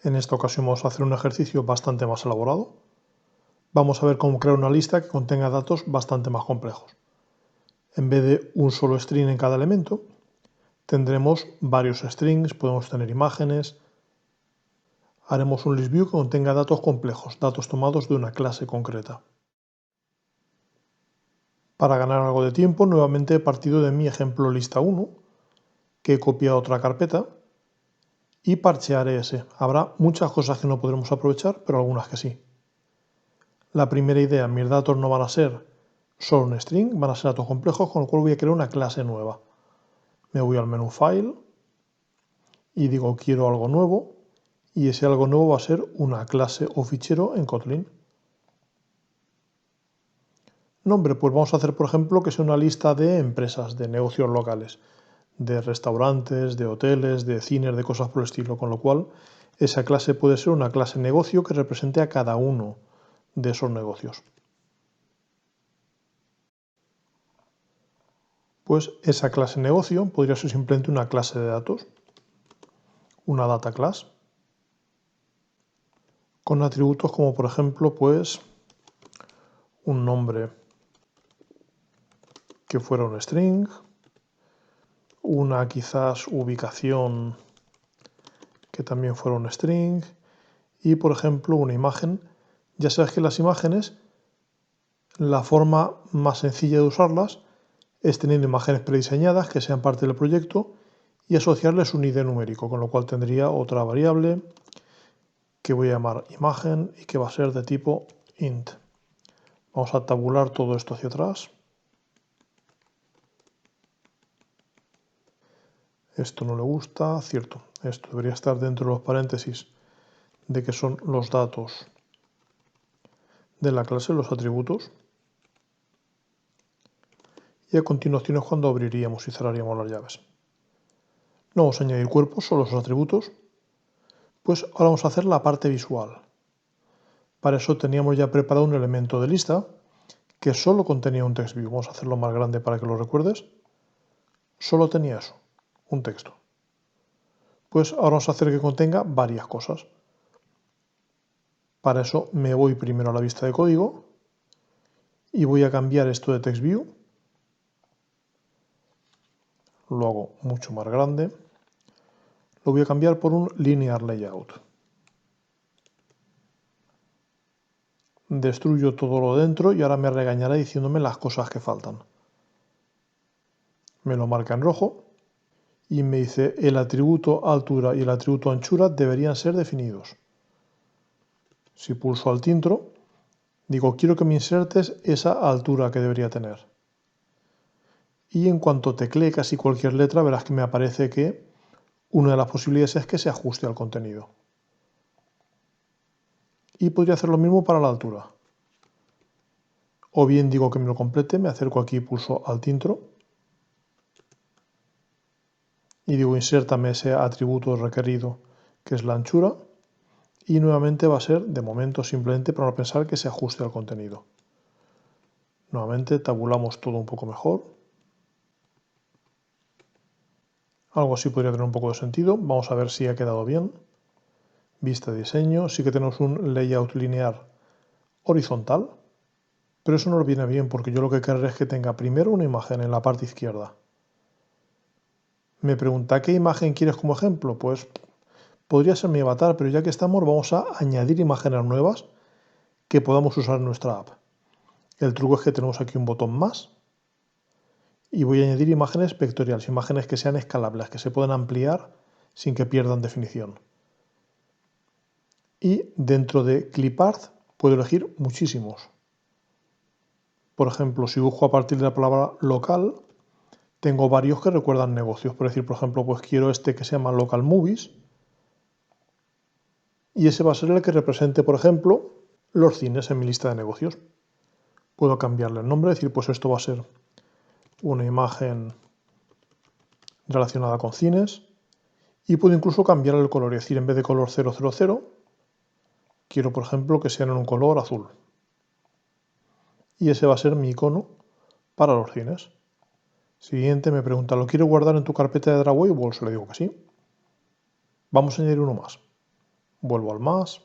En esta ocasión vamos a hacer un ejercicio bastante más elaborado. Vamos a ver cómo crear una lista que contenga datos bastante más complejos. En vez de un solo string en cada elemento, tendremos varios strings, podemos tener imágenes. Haremos un list view que contenga datos complejos, datos tomados de una clase concreta. Para ganar algo de tiempo, nuevamente he partido de mi ejemplo lista 1, que he copiado a otra carpeta, y parchearé ese. Habrá muchas cosas que no podremos aprovechar, pero algunas que sí. La primera idea, mis datos no van a ser solo un string, van a ser datos complejos, con lo cual voy a crear una clase nueva. Me voy al menú File y digo quiero algo nuevo, y ese algo nuevo va a ser una clase o fichero en Kotlin. Nombre, pues vamos a hacer, por ejemplo, que sea una lista de empresas, de negocios locales, de restaurantes, de hoteles, de cines, de cosas por el estilo, con lo cual esa clase puede ser una clase negocio que represente a cada uno de esos negocios. Pues esa clase negocio podría ser simplemente una clase de datos, una data class, con atributos como por ejemplo pues un nombre que fuera un string, una quizás ubicación que también fuera un string y por ejemplo una imagen. Ya sabes que las imágenes, la forma más sencilla de usarlas es teniendo imágenes prediseñadas que sean parte del proyecto y asociarles un ID numérico, con lo cual tendría otra variable que voy a llamar imagen y que va a ser de tipo int. Vamos a tabular todo esto hacia atrás. Esto no le gusta, cierto. Esto debería estar dentro de los paréntesis de que son los datos de la clase, los atributos. Y a continuación es cuando abriríamos y cerraríamos las llaves. No vamos a añadir cuerpos, solo los atributos. Pues ahora vamos a hacer la parte visual. Para eso teníamos ya preparado un elemento de lista que solo contenía un text view. Vamos a hacerlo más grande para que lo recuerdes. Solo tenía eso, un texto. Pues ahora vamos a hacer que contenga varias cosas. Para eso me voy primero a la vista de código y voy a cambiar esto de text view. Lo hago mucho más grande. Lo voy a cambiar por un linear layout. Destruyo todo lo dentro y ahora me regañará diciéndome las cosas que faltan. Me lo marca en rojo y me dice el atributo altura y el atributo anchura deberían ser definidos. Si pulso alt intro, digo quiero que me insertes esa altura que debería tener. Y en cuanto teclee casi cualquier letra verás que me aparece que una de las posibilidades es que se ajuste al contenido. Y podría hacer lo mismo para la altura. O bien digo que me lo complete, me acerco aquí y pulso alt intro. Y digo insértame ese atributo requerido que es la anchura. Y nuevamente va a ser, de momento, simplemente para no pensar que se ajuste al contenido. Nuevamente tabulamos todo un poco mejor. Algo así podría tener un poco de sentido. Vamos a ver si ha quedado bien. Vista de diseño. Sí que tenemos un layout lineal horizontal. Pero eso no nos viene bien porque yo lo que querré es que tenga primero una imagen en la parte izquierda. Me pregunta ¿qué imagen quieres como ejemplo? Pues podría ser mi avatar, pero ya que estamos vamos a añadir imágenes nuevas que podamos usar en nuestra app. El truco es que tenemos aquí un botón más y voy a añadir imágenes vectoriales, imágenes que sean escalables, que se puedan ampliar sin que pierdan definición. Y dentro de clipart puedo elegir muchísimos. Por ejemplo, si busco a partir de la palabra local, tengo varios que recuerdan negocios. Por decir, por ejemplo, pues quiero este que se llama local movies y ese va a ser el que represente, por ejemplo, los cines en mi lista de negocios. Puedo cambiarle el nombre, decir, pues esto va a ser una imagen relacionada con cines y puedo incluso cambiar el color, es decir, en vez de color 000, quiero, por ejemplo, que sean en un color azul. Y ese va a ser mi icono para los cines. Siguiente me pregunta, ¿lo quiero guardar en tu carpeta de Drawable? Le digo que sí. Vamos a añadir uno más. vuelvo al más,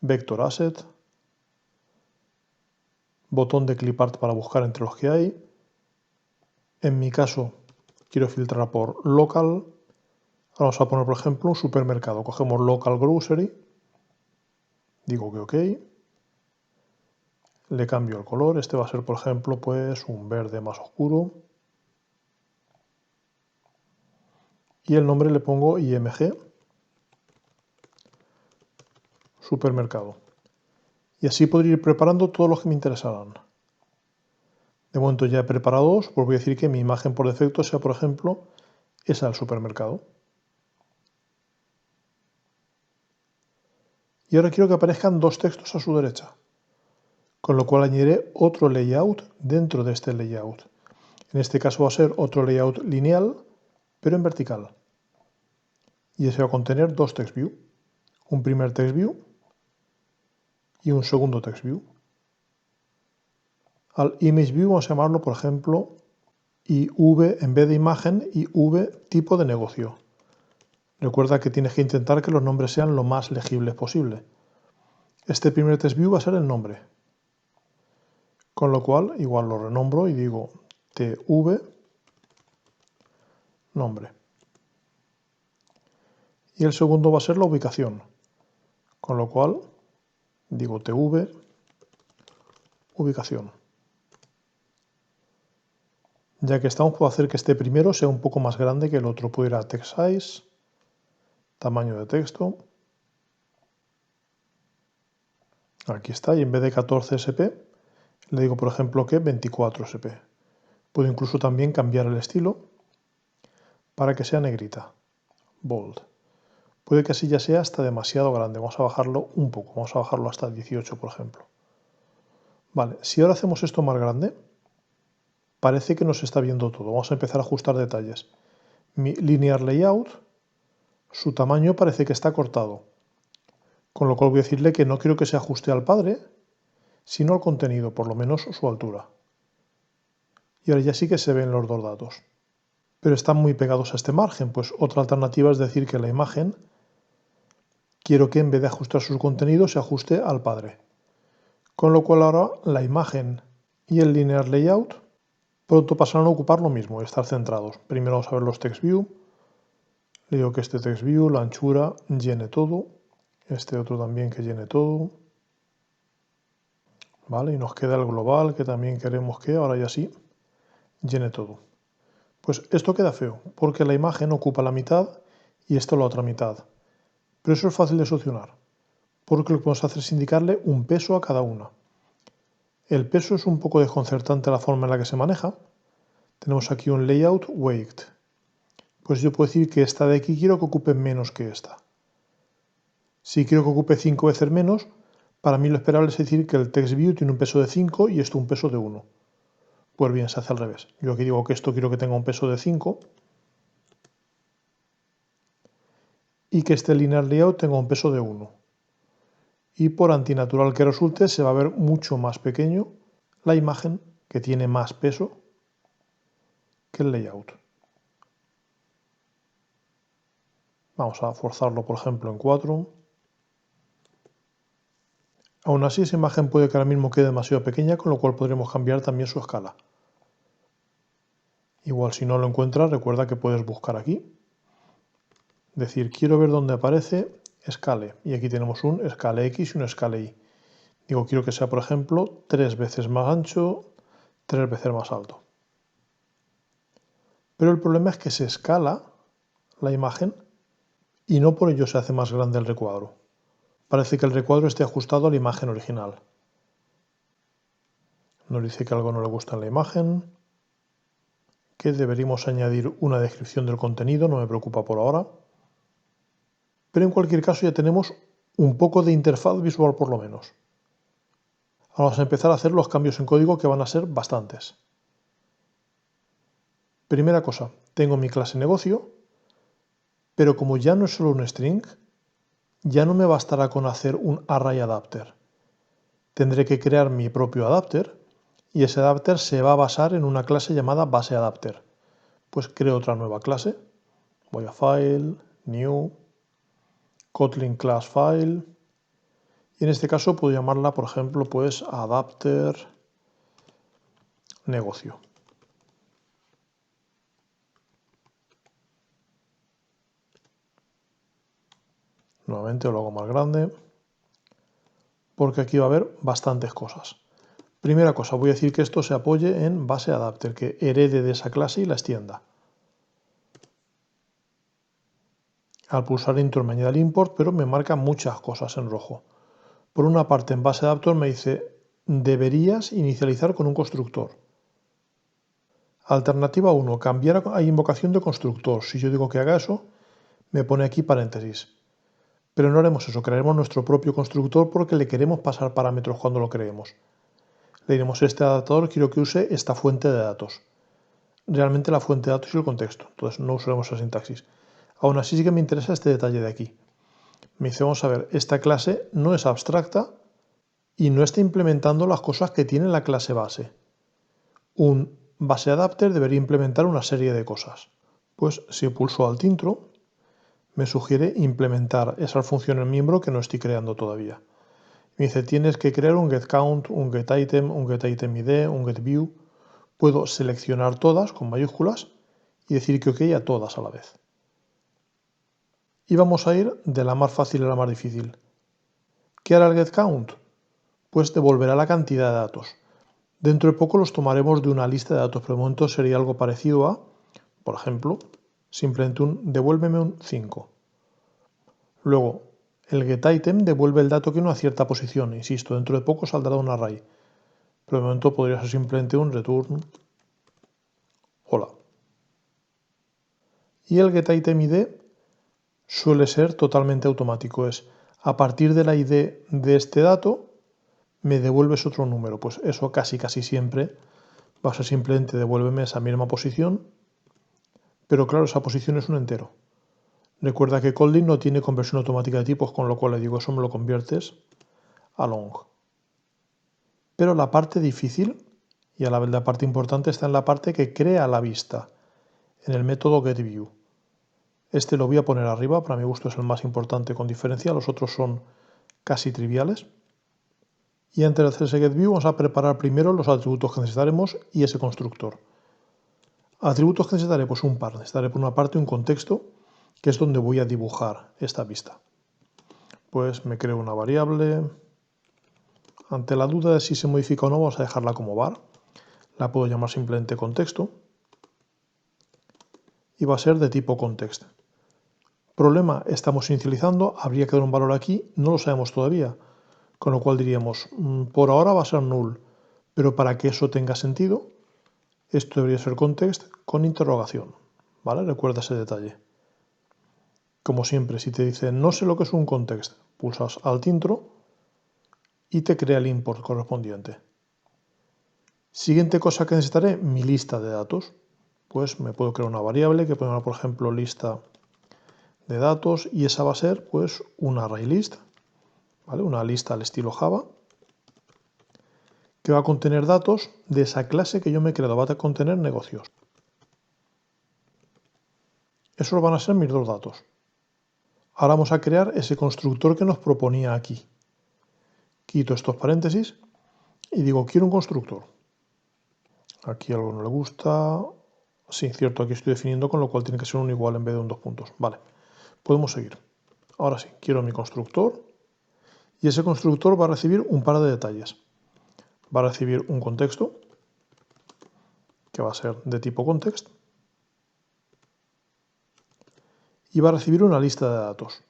vector asset, botón de clipart para buscar entre los que hay. En mi caso quiero filtrar por local. Vamos a poner, por ejemplo, un supermercado. Cogemos local grocery, digo que OK, le cambio el color. Este va a ser, por ejemplo, pues un verde más oscuro. Y el nombre le pongo IMG, supermercado. Y así podría ir preparando todos los que me interesarán. De momento ya he preparado dos, pues voy a decir que mi imagen por defecto sea, por ejemplo, esa del supermercado. Y ahora quiero que aparezcan dos textos a su derecha, con lo cual añadiré otro layout dentro de este layout. En este caso va a ser otro layout lineal, pero en vertical. Y ese va a contener dos text view, un primer text view y un segundo text view. Al image view vamos a llamarlo, por ejemplo, IV en vez de imagen, IV tipo de negocio. Recuerda que tienes que intentar que los nombres sean lo más legibles posible. Este primer text view va a ser el nombre. Con lo cual, igual lo renombro y digo TV nombre. Y el segundo va a ser la ubicación. Con lo cual, digo TV ubicación. Ya que estamos, puedo hacer que este primero sea un poco más grande que el otro. Puedo ir a text size, tamaño de texto. Aquí está, y en vez de 14 sp, le digo, por ejemplo, que 24 sp. Puedo incluso también cambiar el estilo para que sea negrita, bold. Puede que así ya sea hasta demasiado grande. Vamos a bajarlo un poco, vamos a bajarlo hasta 18, por ejemplo. Vale, si ahora hacemos esto más grande, parece que nos está viendo todo. Vamos a empezar a ajustar detalles. Mi linear layout, su tamaño parece que está cortado. Con lo cual voy a decirle que no quiero que se ajuste al padre, sino al contenido, por lo menos su altura. Y ahora ya sí que se ven los dos datos. Pero están muy pegados a este margen, pues otra alternativa es decir que la imagen quiero que en vez de ajustar su contenido se ajuste al padre. Con lo cual ahora la imagen y el linear layout pronto pasarán a ocupar lo mismo, estar centrados. Primero vamos a ver los text view. Le digo que este text view, la anchura, llene todo. Este otro también que llene todo. Vale, y nos queda el global que también queremos que ahora ya sí llene todo. Pues esto queda feo, porque la imagen ocupa la mitad y esto la otra mitad. Pero eso es fácil de solucionar, porque lo que podemos hacer es indicarle un peso a cada una. El peso es un poco desconcertante la forma en la que se maneja. Tenemos aquí un layout weight. Pues yo puedo decir que esta de aquí quiero que ocupe menos que esta. Si quiero que ocupe 5 veces menos, para mí lo esperable es decir que el text view tiene un peso de 5 y esto un peso de 1. Pues bien, se hace al revés. Yo aquí digo que esto quiero que tenga un peso de 5 y que este linear layout tenga un peso de 1. Y por antinatural que resulte, se va a ver mucho más pequeño la imagen, que tiene más peso que el layout. Vamos a forzarlo, por ejemplo, en 4. Aún así, esa imagen puede que ahora mismo quede demasiado pequeña, con lo cual podremos cambiar también su escala. Igual si no lo encuentras, recuerda que puedes buscar aquí. Decir, quiero ver dónde aparece scale. Y aquí tenemos un scale X y un scale Y. Digo, quiero que sea, por ejemplo, 3 veces más ancho, 3 veces más alto. Pero el problema es que se escala la imagen y no por ello se hace más grande el recuadro. Parece que el recuadro esté ajustado a la imagen original. Nos dice que algo no le gusta en la imagen, que deberíamos añadir una descripción del contenido, no me preocupa por ahora. Pero en cualquier caso ya tenemos un poco de interfaz visual por lo menos. Ahora vamos a empezar a hacer los cambios en código que van a ser bastantes. Primera cosa, tengo mi clase negocio, pero como ya no es solo un string, ya no me bastará con hacer un array adapter. Tendré que crear mi propio adapter y ese adapter se va a basar en una clase llamada baseAdapter. Pues creo otra nueva clase, voy a File, New, Kotlin class file. Y en este caso puedo llamarla, por ejemplo, pues adapter negocio. Nuevamente lo hago más grande, porque aquí va a haber bastantes cosas. Primera cosa, voy a decir que esto se apoye en base adapter, que herede de esa clase y la extienda. Al pulsar Enter me añade el import, pero me marca muchas cosas en rojo. Por una parte, en base adapter me dice, deberías inicializar con un constructor. Alternativa 1, cambiar a invocación de constructor. Si yo digo que haga eso, me pone aquí paréntesis. Pero no haremos eso, crearemos nuestro propio constructor porque le queremos pasar parámetros cuando lo creemos. Le diremos, este adaptador quiero que use esta fuente de datos. Realmente la fuente de datos y el contexto, entonces no usaremos la sintaxis. Aún así sí que me interesa este detalle de aquí. Me dice, vamos a ver, esta clase no es abstracta y no está implementando las cosas que tiene la clase base. Un base adapter debería implementar una serie de cosas. Pues si pulso Alt Intro, me sugiere implementar esas funciones miembro que no estoy creando todavía. Me dice, tienes que crear un getCount, un getItem, un getItemID, un getView. Puedo seleccionar todas con mayúsculas y decir que OK a todas a la vez. Y vamos a ir de la más fácil a la más difícil. ¿Qué hará el getCount? Pues devolverá la cantidad de datos. Dentro de poco los tomaremos de una lista de datos, pero de momento sería algo parecido a, por ejemplo, simplemente devuélveme un 5. Luego, el getItem devuelve el dato que en una cierta posición. Insisto, dentro de poco saldrá de un array. Pero de momento podría ser simplemente un return hola. Y el getItemID suele ser totalmente automático. Es a partir de la ID de este dato me devuelves otro número. Pues eso casi siempre va a ser simplemente devuélveme esa misma posición, pero claro, esa posición es un entero. Recuerda que Kotlin no tiene conversión automática de tipos, con lo cual le digo eso me lo conviertes a long. Pero la parte difícil y a la vez la parte importante está en la parte que crea la vista, en el método getView. Este lo voy a poner arriba, para mi gusto es el más importante con diferencia, los otros son casi triviales. Y antes de hacer ese getView vamos a preparar primero los atributos que necesitaremos y ese constructor. Atributos que necesitaré, pues un par. Necesitaré por una parte un contexto, que es donde voy a dibujar esta vista. Pues me creo una variable. Ante la duda de si se modifica o no, vamos a dejarla como var. La puedo llamar simplemente contexto. Y va a ser de tipo context. Problema, estamos inicializando, habría que dar un valor aquí, no lo sabemos todavía. Con lo cual diríamos, por ahora va a ser null, pero para que eso tenga sentido, esto debería ser context con interrogación. ¿Vale? Recuerda ese detalle. Como siempre, si te dice no sé lo que es un context, pulsas Alt Intro y te crea el import correspondiente. Siguiente cosa que necesitaré, mi lista de datos. Pues me puedo crear una variable que puedo llamar, por ejemplo, lista de datos y esa va a ser pues un array list, ¿vale? Una lista al estilo Java que va a contener datos de esa clase que yo me he creado, va a contener negocios. Esos van a ser mis dos datos. Ahora vamos a crear ese constructor que nos proponía aquí. Quito estos paréntesis y digo, quiero un constructor. Aquí algo no le gusta. Sí, cierto, aquí estoy definiendo, con lo cual tiene que ser un igual en vez de un dos puntos. Vale, podemos seguir. Ahora sí, quiero mi constructor y ese constructor va a recibir un par de detalles. Va a recibir un contexto, que va a ser de tipo context, y va a recibir una lista de datos,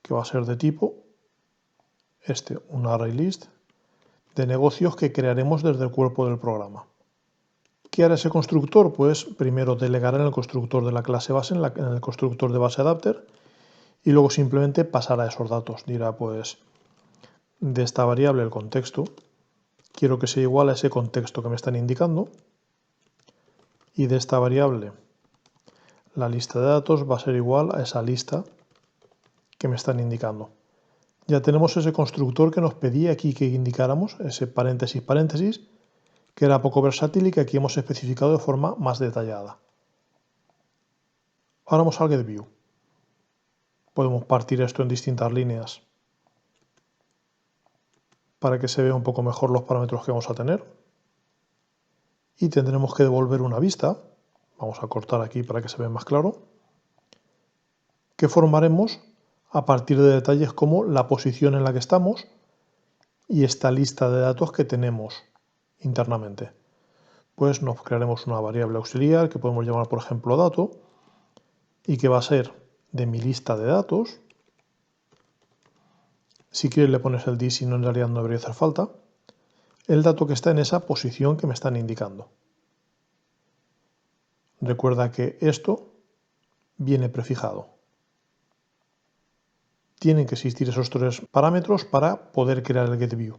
que va a ser de tipo un array list de negocios que crearemos desde el cuerpo del programa. ¿Qué hará ese constructor? Pues primero delegará en el constructor de la clase base, en el constructor de base adapter, y luego simplemente pasará esos datos. Dirá, pues, de esta variable el contexto, quiero que sea igual a ese contexto que me están indicando, y de esta variable la lista de datos va a ser igual a esa lista que me están indicando. Ya tenemos ese constructor que nos pedía aquí que indicáramos, ese paréntesis, paréntesis, que era poco versátil y que aquí hemos especificado de forma más detallada. Ahora vamos al getView. Podemos partir esto en distintas líneas para que se vea un poco mejor los parámetros que vamos a tener. Y tendremos que devolver una vista. Vamos a cortar aquí para que se vea más claro. Que formaremos a partir de detalles como la posición en la que estamos y esta lista de datos que tenemos internamente. Pues nos crearemos una variable auxiliar que podemos llamar, por ejemplo, dato, y que va a ser de mi lista de datos. Si quieres le pones el dis, si no, en realidad no debería hacer falta. El dato que está en esa posición que me están indicando. Recuerda que esto viene prefijado. Tienen que existir esos tres parámetros para poder crear el getView.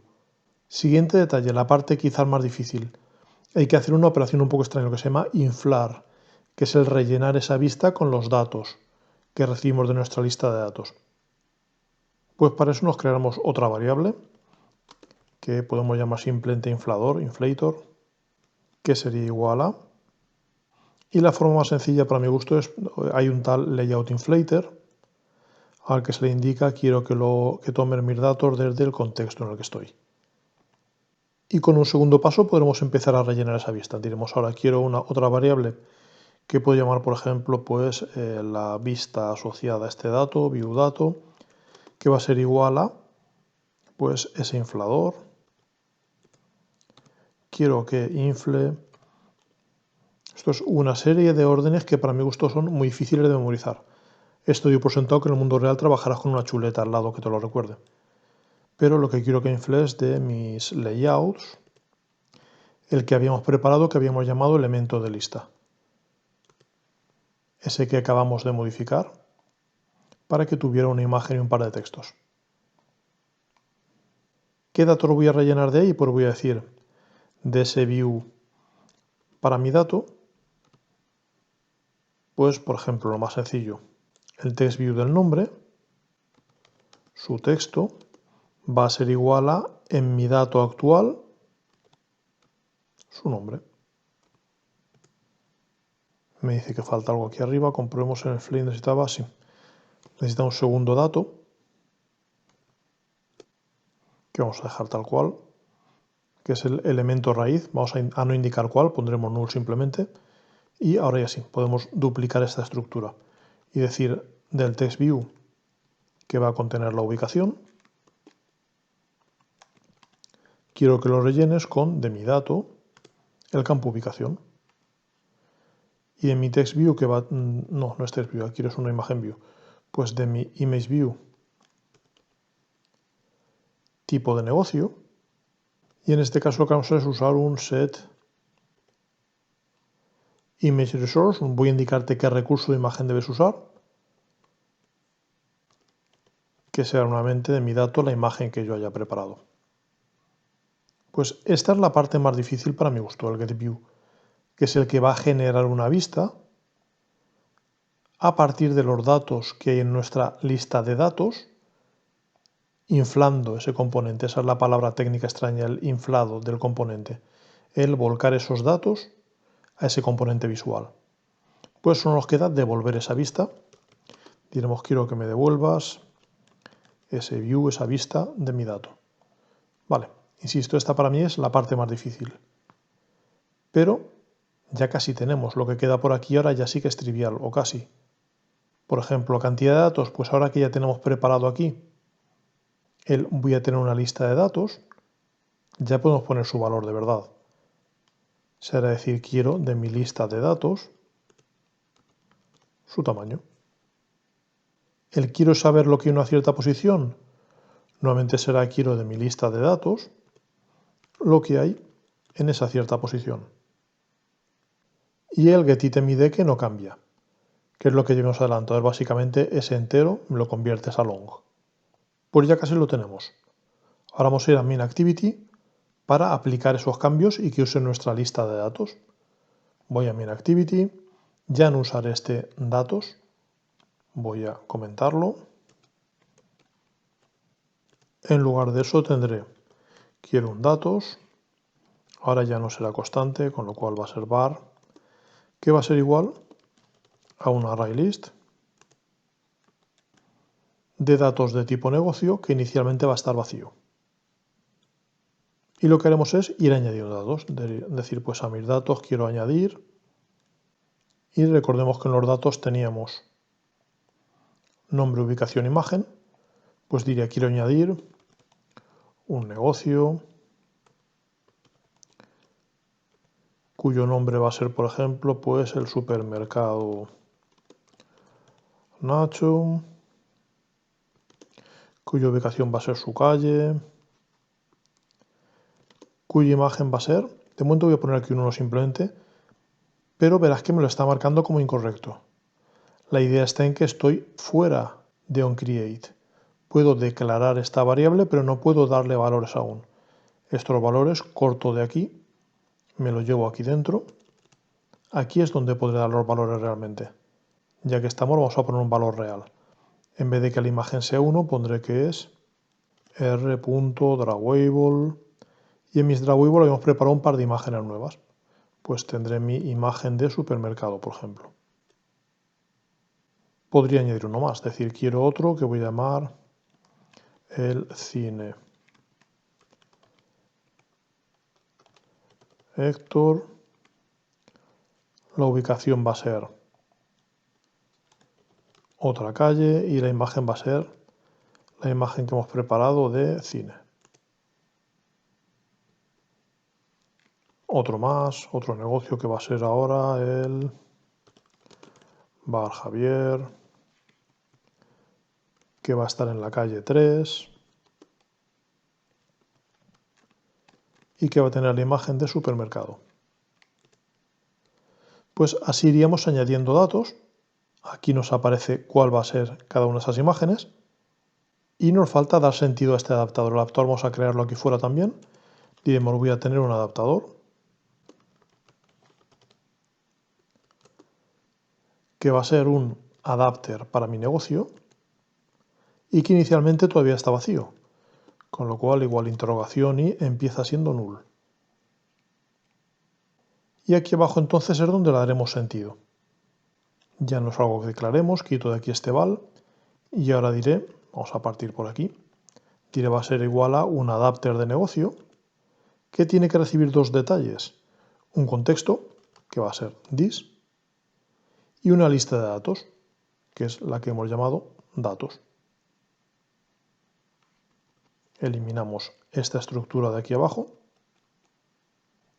Siguiente detalle, la parte quizás más difícil. Hay que hacer una operación un poco extraña, lo que se llama inflar, que es el rellenar esa vista con los datos que recibimos de nuestra lista de datos. Pues para eso nos creamos otra variable que podemos llamar simplemente inflador, inflator, que sería igual a... Y la forma más sencilla para mi gusto es, hay un tal layout inflator, al que se le indica quiero que tome mis datos desde el contexto en el que estoy. Y con un segundo paso podremos empezar a rellenar esa vista. Diremos ahora quiero otra variable que puedo llamar, por ejemplo, pues la vista asociada a este dato, viewDato, que va a ser igual a pues ese inflador. Quiero que infle. Esto es una serie de órdenes que para mi gusto son muy difíciles de memorizar. Esto doy por sentado que en el mundo real trabajarás con una chuleta al lado que te lo recuerde. Pero lo que quiero que infle es de mis layouts, el que habíamos preparado, que habíamos llamado elemento de lista. Ese que acabamos de modificar para que tuviera una imagen y un par de textos. ¿Qué dato lo voy a rellenar de ahí? Pues voy a decir de ese view para mi dato, pues por ejemplo lo más sencillo, el text view del nombre, su texto va a ser igual a en mi dato actual su nombre. Me dice que falta algo aquí arriba, comprobemos en el flip necesitaba, sí. Necesita un segundo dato que vamos a dejar tal cual, que es el elemento raíz. Vamos a no indicar cuál, pondremos null simplemente. Y ahora ya sí, podemos duplicar esta estructura y decir del text view que va a contener la ubicación. Quiero que lo rellenes con de mi dato el campo ubicación. Y en mi text view que va... No es text view, aquí es una imagen view. Pues de mi image view tipo de negocio. Y en este caso lo que vamos a hacer es usar un set image resource. Voy a indicarte qué recurso de imagen debes usar. Que sea nuevamente de mi dato la imagen que yo haya preparado. Pues esta es la parte más difícil para mi gusto, el getView, que es el que va a generar una vista a partir de los datos que hay en nuestra lista de datos, inflando ese componente. Esa es la palabra técnica extraña, el inflado del componente. El volcar esos datos a ese componente visual. Pues solo nos queda devolver esa vista. Diremos quiero que me devuelvas ese view, esa vista de mi dato. Vale, insisto, esta para mí es la parte más difícil. Pero ya casi tenemos. Lo que queda por aquí ahora ya sí que es trivial, o casi. Por ejemplo, cantidad de datos, pues ahora que ya tenemos preparado aquí, voy a tener una lista de datos, ya podemos poner su valor de verdad. Será decir, quiero de mi lista de datos su tamaño. El quiero saber lo que hay en una cierta posición, nuevamente será quiero de mi lista de datos lo que hay en esa cierta posición. Y el getItemID que no cambia, que es lo que llevamos adelantado. Básicamente ese entero lo conviertes a long. Pues ya casi lo tenemos. Ahora vamos a ir a main activity para aplicar esos cambios y que use nuestra lista de datos. Voy a main activity, ya no usaré este datos, voy a comentarlo. En lugar de eso tendré, quiero un datos, ahora ya no será constante, con lo cual va a ser var, que va a ser igual a un array list. de datos de tipo negocio que inicialmente va a estar vacío. Y lo que haremos es ir añadiendo datos, decir, pues a mis datos quiero añadir, y recordemos que en los datos teníamos nombre, ubicación, imagen, pues diría quiero añadir un negocio cuyo nombre va a ser, por ejemplo, pues el supermercado Nacho, cuya ubicación va a ser su calle, cuya imagen va a ser, de momento voy a poner aquí un 1 simplemente, pero verás que me lo está marcando como incorrecto. La idea está en que estoy fuera de onCreate. Puedo declarar esta variable, pero no puedo darle valores aún. Estos valores corto de aquí, me los llevo aquí dentro. Aquí es donde podré dar los valores realmente. Ya que estamos, vamos a poner un valor real. En vez de que la imagen sea 1, pondré que es r.drawable. Y en mis drawable hemos preparado un par de imágenes nuevas. Pues tendré mi imagen de supermercado, por ejemplo. Podría añadir uno más, es decir, quiero otro que voy a llamar el cine. Héctor. La ubicación va a ser otra calle y la imagen va a ser la imagen que hemos preparado de cine. Otro más, otro negocio que va a ser ahora el Bar Javier, que va a estar en la calle 3 y que va a tener la imagen de supermercado. Pues así iríamos añadiendo datos. Aquí nos aparece cuál va a ser cada una de esas imágenes. Y nos falta dar sentido a este adaptador. El adaptador vamos a crearlo aquí fuera también. Diremos, voy a tener un adaptador que va a ser un adapter para mi negocio y que inicialmente todavía está vacío. Con lo cual, igual interrogación y empieza siendo null. Y aquí abajo entonces es donde le daremos sentido. Ya no es algo que declaremos, quito de aquí este val y ahora diré, vamos a partir por aquí, diré va a ser igual a un adapter de negocio que tiene que recibir dos detalles. Un contexto, que va a ser this, y una lista de datos, que es la que hemos llamado datos. Eliminamos esta estructura de aquí abajo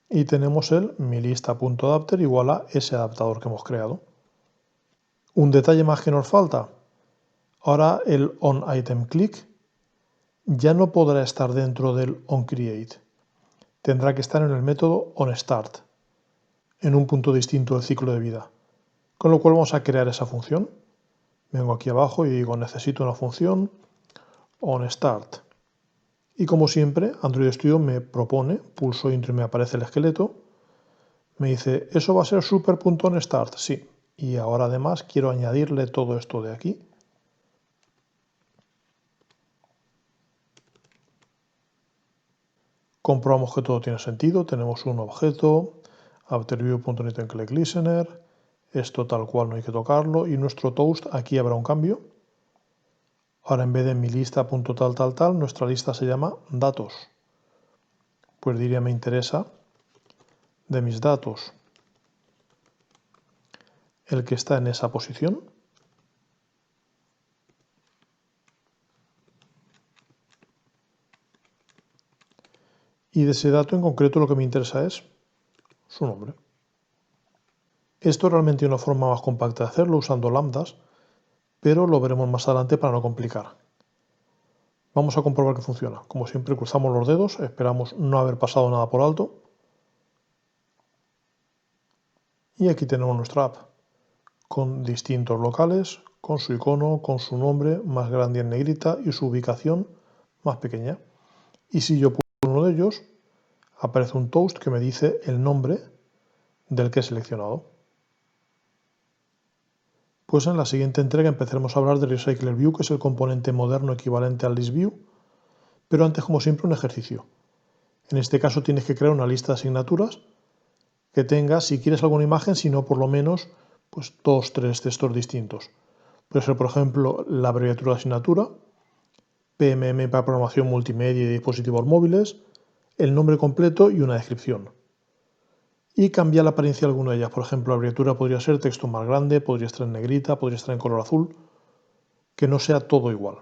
y tenemos el milista.adapter igual a ese adaptador que hemos creado. Un detalle más que nos falta. Ahora el onItemClick ya no podrá estar dentro del onCreate. Tendrá que estar en el método onStart, en un punto distinto del ciclo de vida. Con lo cual vamos a crear esa función. Vengo aquí abajo y digo necesito una función onStart. Y como siempre, Android Studio me propone, pulso intro y me aparece el esqueleto. Me dice, ¿eso va a ser super.onStart? Sí. Y ahora además quiero añadirle todo esto de aquí. Comprobamos que todo tiene sentido. Tenemos un objeto, afterview.NitemClickListener. Esto tal cual no hay que tocarlo. Y nuestro toast, aquí habrá un cambio. Ahora en vez de mi lista.tal, nuestra lista se llama datos. Pues diría me interesa de mis datos el que está en esa posición. Y de ese dato en concreto lo que me interesa es su nombre. Esto es realmente una forma más compacta de hacerlo usando lambdas, pero lo veremos más adelante para no complicar. Vamos a comprobar que funciona. Como siempre cruzamos los dedos, esperamos no haber pasado nada por alto. Y aquí tenemos nuestra app, con distintos locales, con su icono, con su nombre más grande en negrita y su ubicación más pequeña. Y si yo pulso uno de ellos, aparece un toast que me dice el nombre del que he seleccionado. Pues en la siguiente entrega empezaremos a hablar de RecyclerView, que es el componente moderno equivalente al ListView, pero antes, como siempre, un ejercicio. En este caso tienes que crear una lista de asignaturas que tenga, si quieres alguna imagen, si no por lo menos pues 2 o 3 textos distintos. Puede ser, por ejemplo, la abreviatura de asignatura, PMM para programación multimedia y dispositivos móviles, el nombre completo y una descripción. Y cambiar la apariencia de alguna de ellas. Por ejemplo, la abreviatura podría ser texto más grande, podría estar en negrita, podría estar en color azul, que no sea todo igual.